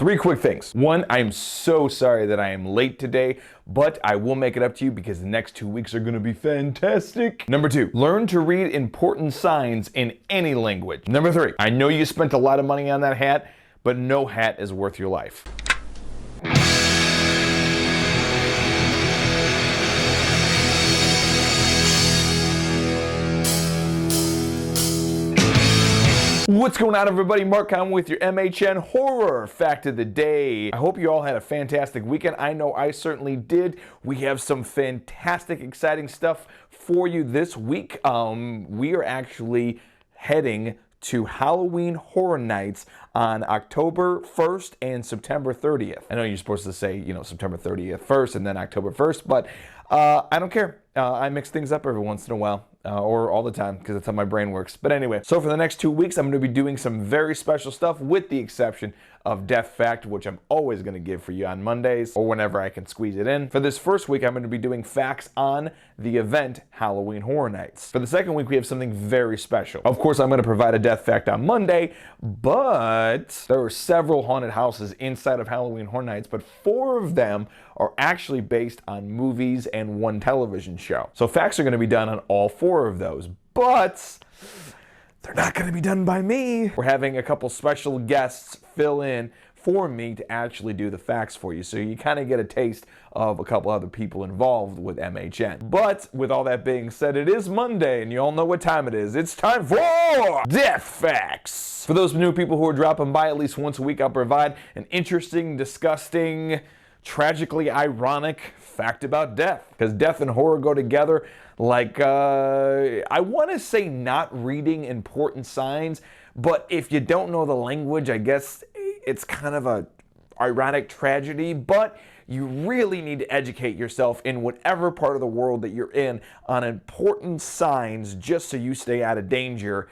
Three quick things. One, I am so sorry that I am late today, but I will make it up to you because the next 2 weeks are gonna be fantastic. Number two, learn to read important signs in any language. Number three, I know you spent a lot of money on that hat, but no hat is worth your life. What's going on, everybody? Mark on with your MHN Horror Fact of the Day. I hope you all had a fantastic weekend. I know I certainly did. We have some fantastic, exciting stuff for you this week. We are actually heading to Halloween Horror Nights on October 1st and September 30th. I know you're supposed to say, September 30th first and then October 1st, but I don't care. I mix things up every once in a while. Or all the time, because that's how my brain works. But anyway, so for the next 2 weeks, I'm going to be doing some very special stuff, with the exception of Death Fact, which I'm always going to give for you on Mondays, or whenever I can squeeze it in. For this first week, I'm going to be doing facts on the event Halloween Horror Nights. For the second week, we have something very special. Of course, I'm going to provide a Death Fact on Monday, but there are several haunted houses inside of Halloween Horror Nights, but 4 of them are actually based on movies and 1 television show. So facts are going to be done on all 4 of those, but they're not going to be done by me. We're having a couple special guests fill in for me to actually do the facts for you, so you kind of get a taste of a couple other people involved with MHN. But with all that being said, it is Monday, and you all know what time it is. It's time for Death Facts. For those new people who are dropping by at least once a week, I'll provide an interesting, disgusting, tragically ironic fact about death, because death and horror go together like, I want to say not reading important signs, but if you don't know the language, I guess it's kind of a ironic tragedy, but you really need to educate yourself in whatever part of the world that you're in on important signs just so you stay out of danger.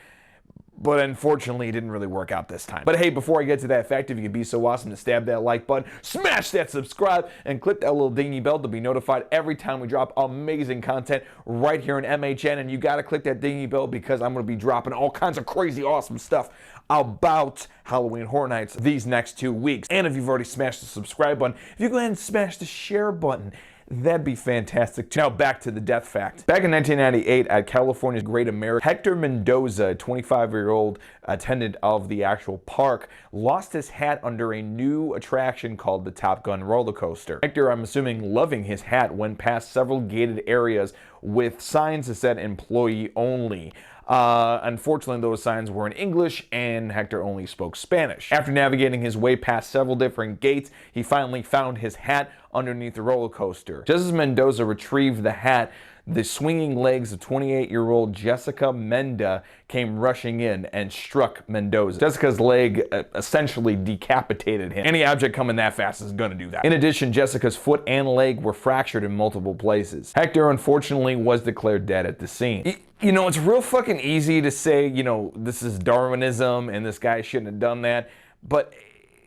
But unfortunately, it didn't really work out this time. But hey, before I get to that fact, if you could be so awesome to stab that like button, smash that subscribe, and click that little dingy bell to be notified every time we drop amazing content right here in MHN. And you gotta click that dingy bell because I'm gonna be dropping all kinds of crazy awesome stuff about Halloween Horror Nights these next 2 weeks. And if you've already smashed the subscribe button, if you go ahead and smash the share button, that'd be fantastic. Now back to the death fact. Back in 1998 at California's Great America, Hector Mendoza, a 25-year-old attendant of the actual park, lost his hat under a new attraction called the Top Gun roller coaster. Hector, I'm assuming loving his hat, went past several gated areas with signs that said employee only. Unfortunately, those signs were in English, and Hector only spoke Spanish. After navigating his way past several different gates, he finally found his hat underneath the roller coaster. Just as Mendoza retrieved the hat, the swinging legs of 28-year-old Jessica Menda came rushing in and struck Mendoza. Jessica's leg essentially decapitated him. Any object coming that fast is gonna do that. In addition, Jessica's foot and leg were fractured in multiple places. Hector, unfortunately, was declared dead at the scene. It's real fucking easy to say, this is Darwinism and this guy shouldn't have done that, but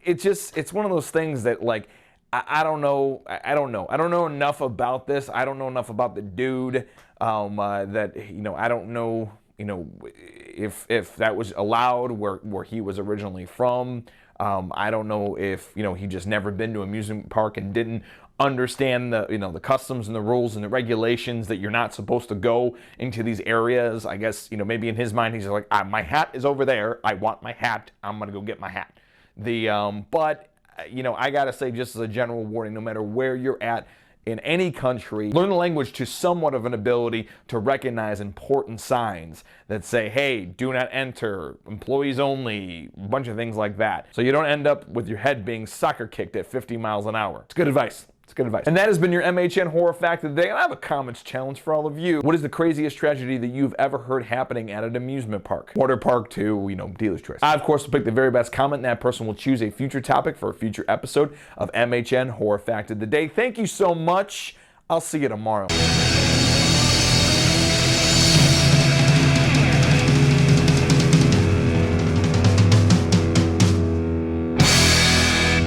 it's one of those things that, like, I don't know. I don't know enough about this. I don't know enough about the dude that, I don't know, if that was allowed where he was originally from. I don't know if, he just never been to an amusement park and didn't understand the, the customs and the rules and the regulations that you're not supposed to go into these areas. I guess, maybe in his mind, he's like, my hat is over there. I want my hat. I'm going to go get my hat. But I gotta say, just as a general warning, no matter where you're at in any country, learn the language to somewhat of an ability to recognize important signs that say, hey, do not enter, employees only, a bunch of things like that. So you don't end up with your head being soccer kicked at 50 miles an hour. It's good advice. It's good advice. And that has been your MHN Horror Fact of the Day. And I have a comments challenge for all of you. What is the craziest tragedy that you've ever heard happening at an amusement park? Water park to, dealer's choice. I, of course, will pick the very best comment, and that person will choose a future topic for a future episode of MHN Horror Fact of the Day. Thank you so much. I'll see you tomorrow.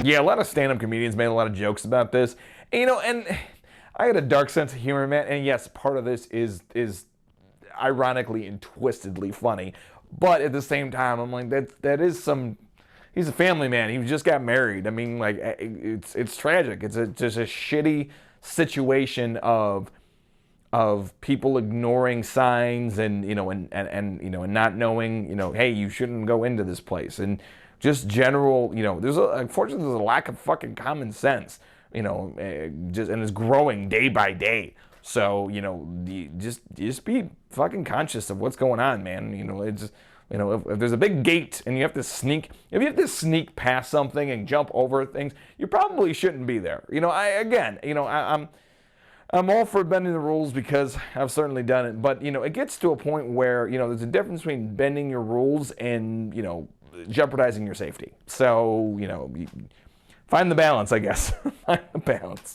Yeah, a lot of stand-up comedians made a lot of jokes about this. And I had a dark sense of humor, man. And yes, part of this is ironically and twistedly funny. But at the same time, I'm like, that is some he's a family man. He just got married. I mean, like, it's tragic. It's just a shitty situation of people ignoring signs and and not knowing, hey, you shouldn't go into this place, and just general, unfortunately there's a lack of fucking common sense, just, and it's growing day by day. So, just be fucking conscious of what's going on, man. It's, if there's a big gate and you have to sneak past something and jump over things, you probably shouldn't be there. I'm all for bending the rules because I've certainly done it, but it gets to a point where there's a difference between bending your rules and jeopardizing your safety. So find the balance, I guess. Find the balance.